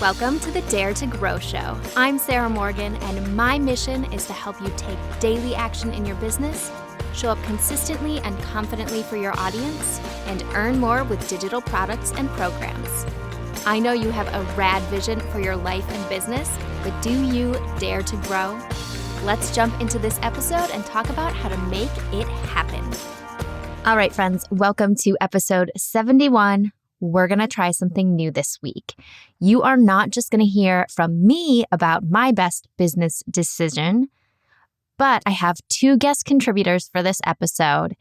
Welcome to the Dare to Grow Show. I'm Sarah Morgan, and my mission is to help you take daily action in your business, show up consistently and confidently for your audience, and earn more with digital products and programs. I know you have a rad vision for your life and business, but do you dare to grow? Let's jump into this episode and talk about how to make it happen. All right, friends, welcome to episode 71. We're going to try something new this week. You are not just going to hear from me about my best business decision, but I have two guest contributors for this episode.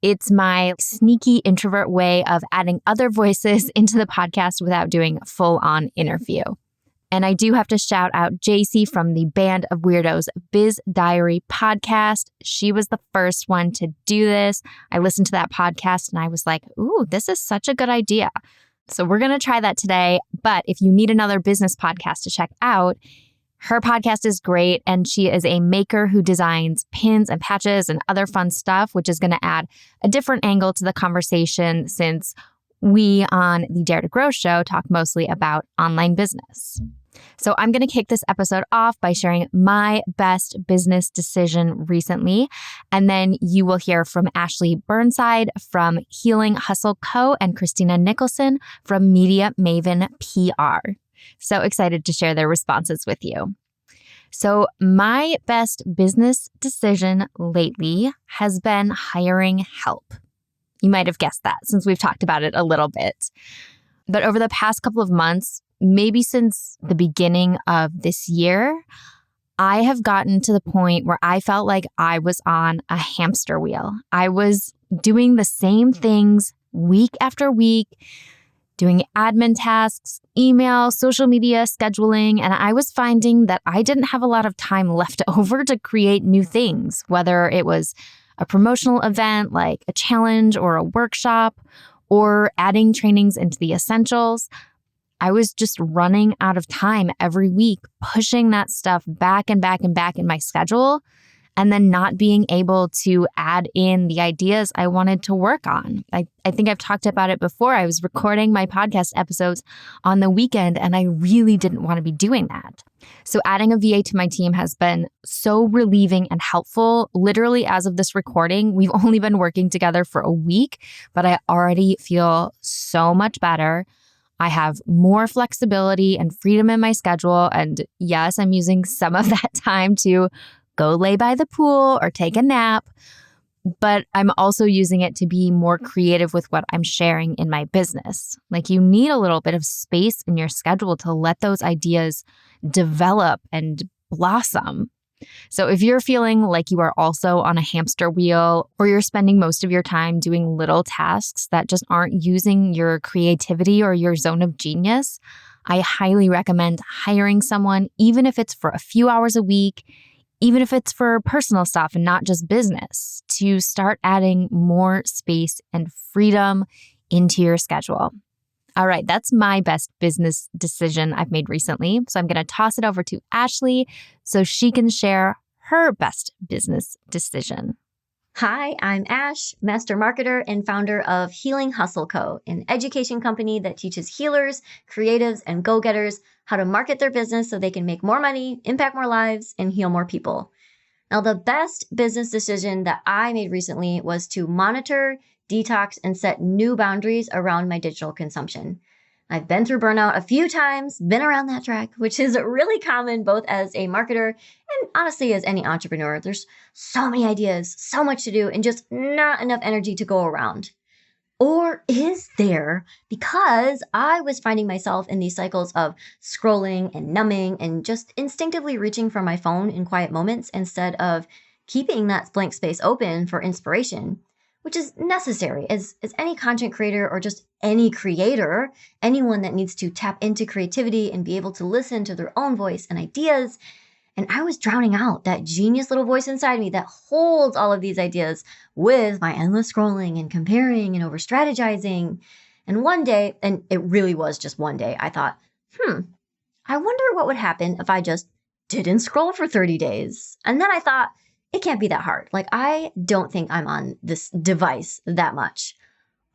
It's my sneaky introvert way of adding other voices into the podcast without doing a full-on interview. And I do have to shout out JC from the Band of Weirdos Biz Diary podcast. She was the first one to do this. I listened to that podcast and I was like, ooh, this is such a good idea. So we're going to try that today. But if you need another business podcast to check out, her podcast is great. And she is a maker who designs pins and patches and other fun stuff, which is going to add a different angle to the conversation since we on the Dare to Grow show talk mostly about online business. So I'm going to kick this episode off by sharing my best business decision recently. And then you will hear from Ashley Burnside from Healing Hustle Co. and Christina Nicholson from Media Maven PR. So excited to share their responses with you. So my best business decision lately has been hiring help. You might have guessed that since we've talked about it a little bit. But over the past couple of months, maybe since the beginning of this year, I have gotten to the point where I felt like I was on a hamster wheel. I was doing the same things week after week, doing admin tasks, email, social media, scheduling, and I was finding that I didn't have a lot of time left over to create new things, whether it was a promotional event like a challenge or a workshop, or adding trainings into the essentials. I was just running out of time every week, pushing that stuff back and back and back in my schedule, and then not being able to add in the ideas I wanted to work on. I think I've talked about it before. I was recording my podcast episodes on the weekend, and I really didn't want to be doing that. So adding a VA to my team has been so relieving and helpful. Literally, as of this recording, we've only been working together for a week, but I already feel so much better. I have more flexibility and freedom in my schedule. And yes, I'm using some of that time to go lay by the pool or take a nap. But I'm also using it to be more creative with what I'm sharing in my business. Like, you need a little bit of space in your schedule to let those ideas develop and blossom. So if you're feeling like you are also on a hamster wheel, or you're spending most of your time doing little tasks that just aren't using your creativity or your zone of genius, I highly recommend hiring someone, even if it's for a few hours a week, even if it's for personal stuff and not just business, to start adding more space and freedom into your schedule. All right, that's my best business decision I've made recently. So I'm going to toss it over to Ashley so she can share her best business decision. Hi, I'm Ash, master marketer and founder of Healing Hustle Co., an education company that teaches healers, creatives, and go-getters how to market their business so they can make more money, impact more lives, and heal more people. Now, the best business decision that I made recently was to monitor, detox, and set new boundaries around my digital consumption. I've been through burnout a few times, been around that track, which is really common both as a marketer and honestly as any entrepreneur. There's so many ideas, so much to do, and just not enough energy to go around. Or is there? Because I was finding myself in these cycles of scrolling and numbing and just instinctively reaching for my phone in quiet moments instead of keeping that blank space open for inspiration, which is necessary as any content creator or just any creator, anyone that needs to tap into creativity and be able to listen to their own voice and ideas. And I was drowning out that genius little voice inside me that holds all of these ideas with my endless scrolling and comparing and over strategizing. And one day, and it really was just one day, I thought, I wonder what would happen if I just didn't scroll for 30 days. And then I thought, it can't be that hard. Like, I don't think I'm on this device that much.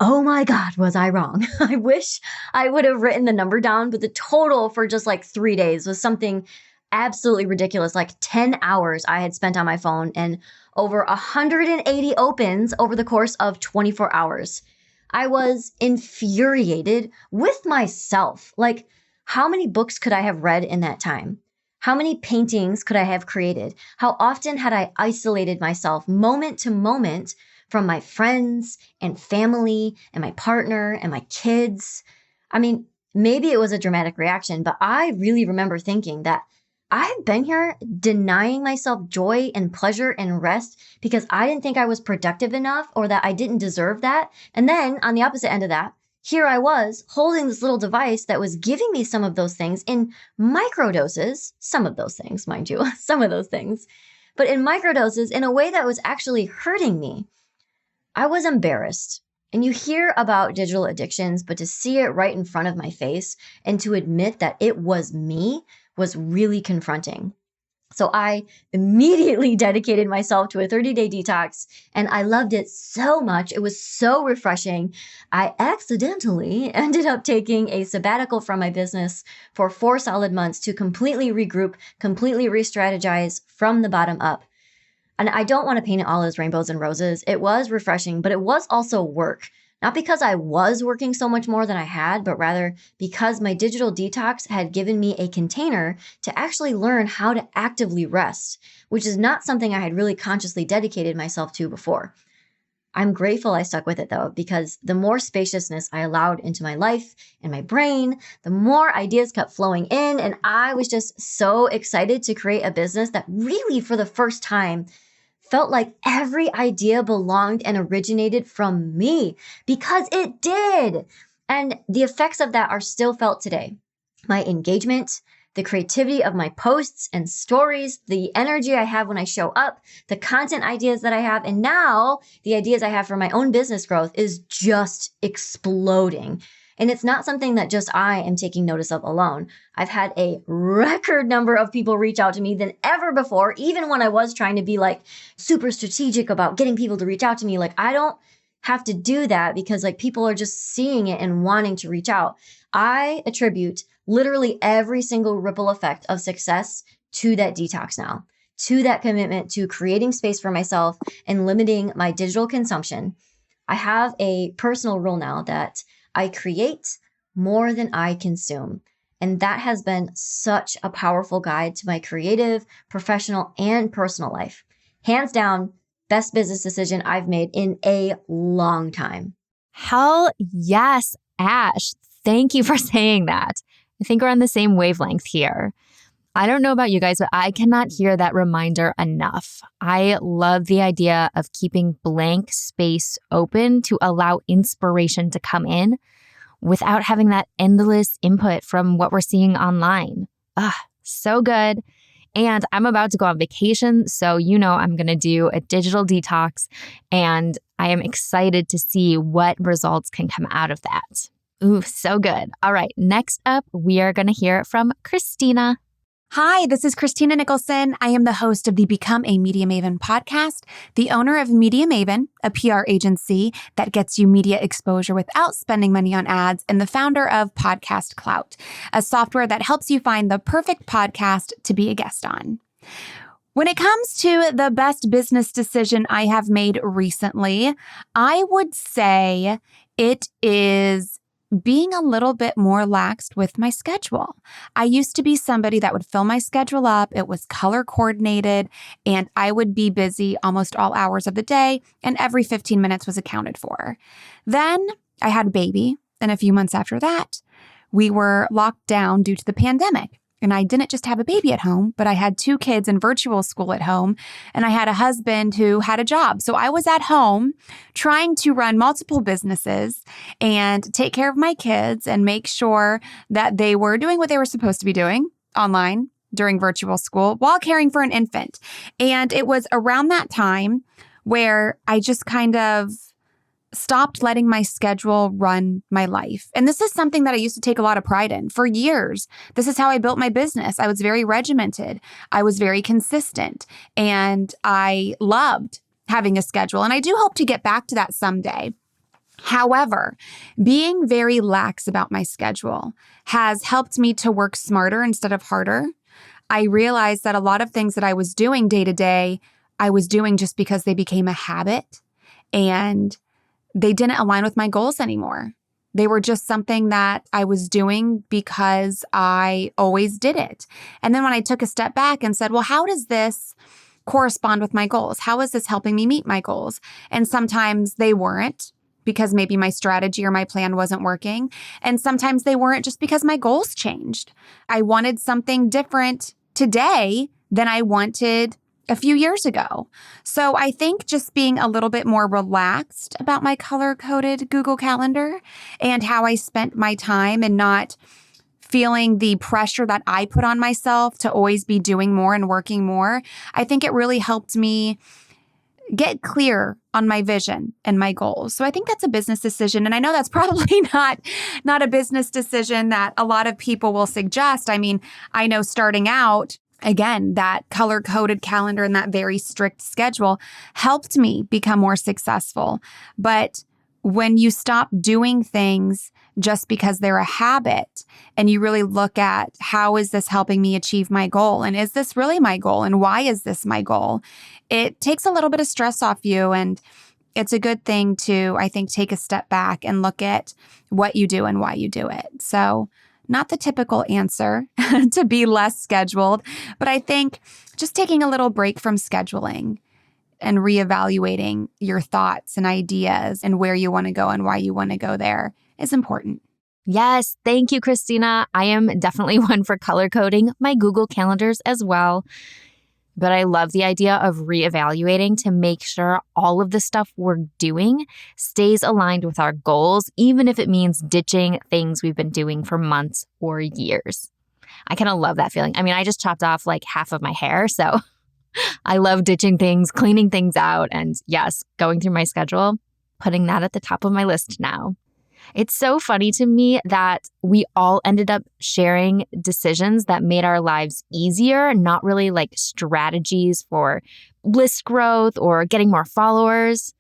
oh my God, was I wrong? I wish I would have written the number down, but the total for just like 3 days was something absolutely ridiculous. Like 10 hours I had spent on my phone and over 180 opens over the course of 24 hours. I was infuriated with myself. Like, how many books could I have read in that time? How many paintings could I have created? How often had I isolated myself moment to moment from my friends and family and my partner and my kids? I mean, maybe it was a dramatic reaction, but I really remember thinking that I've been here denying myself joy and pleasure and rest because I didn't think I was productive enough or that I didn't deserve that. And then on the opposite end of that, here I was holding this little device that was giving me some of those things in microdoses, some of those things, mind you, some of those things, but in microdoses in a way that was actually hurting me. I was embarrassed. And you hear about digital addictions, but to see it right in front of my face and to admit that it was me was really confronting. So I immediately dedicated myself to a 30-day detox, and I loved it so much. It was so refreshing. I accidentally ended up taking a sabbatical from my business for 4 solid months to completely regroup, completely re-strategize from the bottom up. And I don't want to paint it all as rainbows and roses. It was refreshing, but it was also work. Not because I was working so much more than I had, but rather because my digital detox had given me a container to actually learn how to actively rest, which is not something I had really consciously dedicated myself to before. I'm grateful I stuck with it though, because the more spaciousness I allowed into my life and my brain, the more ideas kept flowing in. And I was just so excited to create a business that really, for the first time, felt like every idea belonged and originated from me, because it did. And the effects of that are still felt today. My engagement, the creativity of my posts and stories, the energy I have when I show up, the content ideas that I have, and now the ideas I have for my own business growth is just exploding. And it's not something that just I am taking notice of alone. I've had a record number of people reach out to me than ever before, even when I was trying to be like super strategic about getting people to reach out to me. Like, I don't have to do that because like people are just seeing it and wanting to reach out. I attribute literally every single ripple effect of success to that detox now, to that commitment to creating space for myself and limiting my digital consumption. I have a personal rule now that I create more than I consume. And that has been such a powerful guide to my creative, professional, and personal life. Hands down, best business decision I've made in a long time. Hell yes, Ash. Thank you for saying that. I think we're on the same wavelength here. I don't know about you guys, but I cannot hear that reminder enough. I love the idea of keeping blank space open to allow inspiration to come in without having that endless input from what we're seeing online. So good. And I'm about to go on vacation, so I'm going to do a digital detox, and I am excited to see what results can come out of that. Ooh, so good. All right, next up, we are going to hear from Christina. Hi, this is Christina Nicholson. I am the host of the Become a Media Maven podcast, the owner of Media Maven, a PR agency that gets you media exposure without spending money on ads, and the founder of Podcast Clout, a software that helps you find the perfect podcast to be a guest on. When it comes to the best business decision I have made recently, I would say it is being a little bit more laxed with my schedule. I used to be somebody that would fill my schedule up. It was color coordinated, and I would be busy almost all hours of the day, and every 15 minutes was accounted for. Then I had a baby, and a few months after that, we were locked down due to the pandemic. And I didn't just have a baby at home, but I had 2 kids in virtual school at home, and I had a husband who had a job. So I was at home trying to run multiple businesses and take care of my kids and make sure that they were doing what they were supposed to be doing online during virtual school while caring for an infant. And it was around that time where I just kind of stopped letting my schedule run my life. And this is something that I used to take a lot of pride in for years. This is how I built my business. I was very regimented. I was very consistent, and I loved having a schedule. And I do hope to get back to that someday. However, being very lax about my schedule has helped me to work smarter instead of harder. I realized that a lot of things that I was doing day to day, I was doing just because they became a habit and they didn't align with my goals anymore. They were just something that I was doing because I always did it. And then when I took a step back and said, well, how does this correspond with my goals? How is this helping me meet my goals? And sometimes they weren't, because maybe my strategy or my plan wasn't working. And sometimes they weren't just because my goals changed. I wanted something different today than I wanted a few years ago. So I think just being a little bit more relaxed about my color-coded Google Calendar and how I spent my time and not feeling the pressure that I put on myself to always be doing more and working more, I think it really helped me get clear on my vision and my goals. So I think that's a business decision. And I know that's probably not a business decision that a lot of people will suggest. I mean, I know starting out, again, that color-coded calendar and that very strict schedule helped me become more successful. But when you stop doing things just because they're a habit and you really look at how is this helping me achieve my goal? And is this really my goal? And why is this my goal? It takes a little bit of stress off you. And it's a good thing to, I think, take a step back and look at what you do and why you do it. So not the typical answer to be less scheduled, but I think just taking a little break from scheduling and reevaluating your thoughts and ideas and where you want to go and why you want to go there is important. Yes, thank you, Christina. I am definitely one for color coding my Google calendars as well. But I love the idea of reevaluating to make sure all of the stuff we're doing stays aligned with our goals, even if it means ditching things we've been doing for months or years. I kind of love that feeling. I mean, I just chopped off like half of my hair, so I love ditching things, cleaning things out, and yes, going through my schedule, putting that at the top of my list now. It's so funny to me that we all ended up sharing decisions that made our lives easier, not really like strategies for list growth or getting more followers,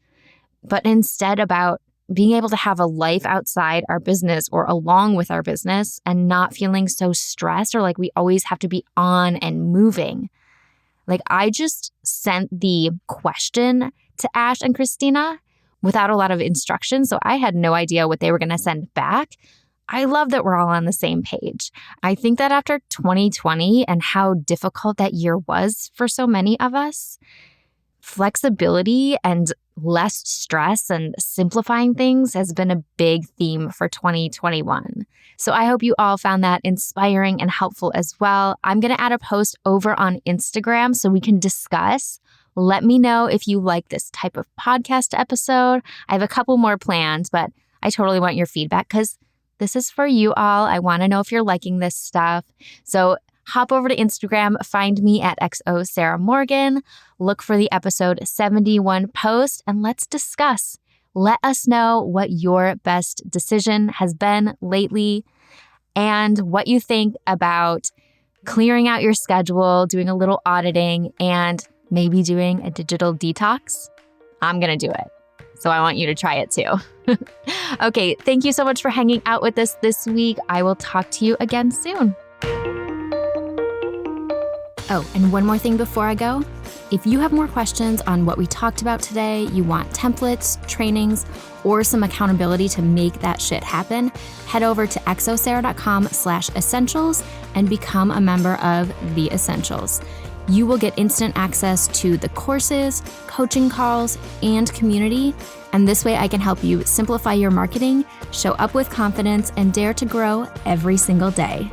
but instead about being able to have a life outside our business or along with our business and not feeling so stressed or like we always have to be on and moving. Like I just sent the question to Ash and Christina without a lot of instructions, so I had no idea what they were going to send back. I love that we're all on the same page. I think that after 2020 and how difficult that year was for so many of us, flexibility and less stress and simplifying things has been a big theme for 2021. So I hope you all found that inspiring and helpful as well. I'm going to add a post over on Instagram so we can discuss. Let me know if you like this type of podcast episode. I have a couple more planned, but I totally want your feedback because this is for you all. I want to know if you're liking this stuff. So hop over to Instagram, find me at XO Sarah Morgan, look for the episode 71 post, and let's discuss. Let us know what your best decision has been lately and what you think about clearing out your schedule, doing a little auditing, and maybe doing a digital detox. I'm going to do it. So I want you to try it too. Okay, thank you so much for hanging out with us this week. I will talk to you again soon. Oh, and one more thing before I go. If you have more questions on what we talked about today, you want templates, trainings, or some accountability to make that shit happen, head over to xosarah.com/essentials and become a member of The Essentials. You will get instant access to the courses, coaching calls, and community. And this way I can help you simplify your marketing, show up with confidence, and dare to grow every single day.